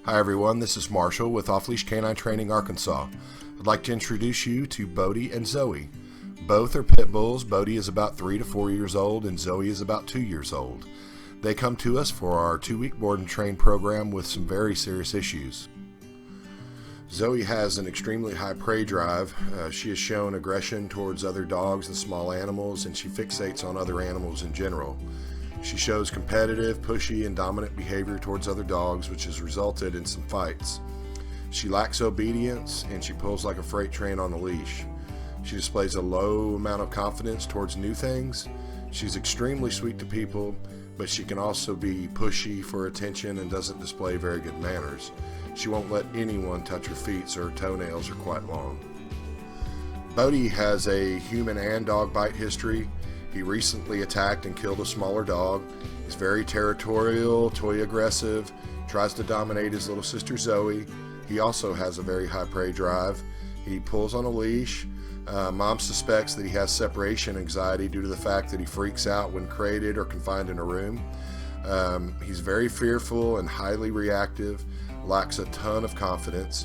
Hi everyone, this is Marshall with Off Leash Canine Training Arkansas. I'd like to introduce you to Bodi and Zoey. Both are pit bulls. Bodi is about 3 to 4 years old and Zoey is about 2 years old. They come to us for our 2-week board and train program with some very serious issues. Zoey has an extremely high prey drive. She has shown aggression towards other dogs and small animals, and she fixates on other animals in general. She shows competitive, pushy, and dominant behavior towards other dogs, which has resulted in some fights. She lacks obedience, and she pulls like a freight train on a leash. She displays a low amount of confidence towards new things. She's extremely sweet to people, but she can also be pushy for attention and doesn't display very good manners. She won't let anyone touch her feet, so her toenails are quite long. Bodi has a human and dog bite history. He recently attacked and killed a smaller dog. He's very territorial, toy aggressive, tries to dominate his little sister Zoey. He also has a very high prey drive. He pulls on a leash. Mom suspects that he has separation anxiety due to the fact that he freaks out when crated or confined in a room. He's very fearful and highly reactive, lacks a ton of confidence.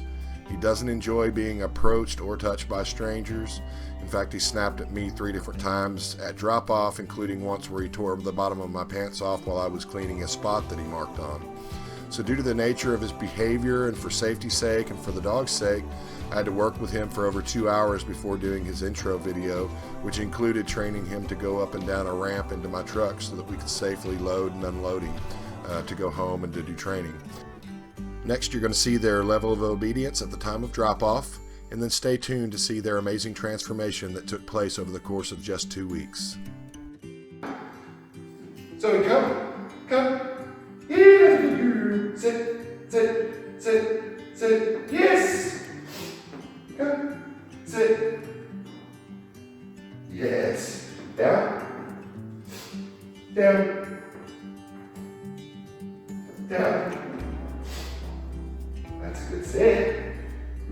He doesn't enjoy being approached or touched by strangers. In fact, he snapped at me 3 different times at drop-off, including once where he tore the bottom of my pants off while I was cleaning a spot that he marked on. So due to the nature of his behavior and for safety's sake and for the dog's sake, I had to work with him for over 2 hours before doing his intro video, which included training him to go up and down a ramp into my truck so that we could safely load and unload him to go home and to do training. Next, you're going to see their level of obedience at the time of drop-off, and then stay tuned to see their amazing transformation that took place over the course of just 2 weeks. Zoey, come. Yeah, sit. Yes. Come, sit. Yes. Down. That's a good sit.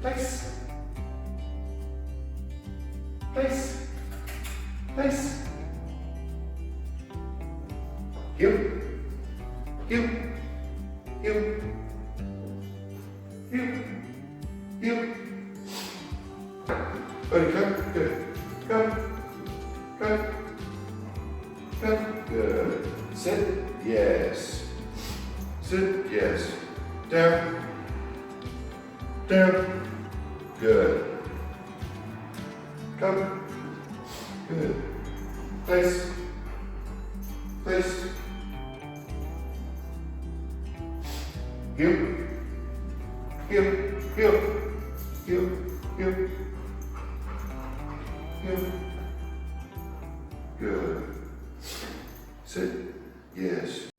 Place. Heel. Bodi, come. Good. Come. Good. Sit. Yes. Sit. Yes. Down. Good. Come. Good. Place. Heel. Good. Sit. Yes.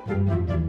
Bye.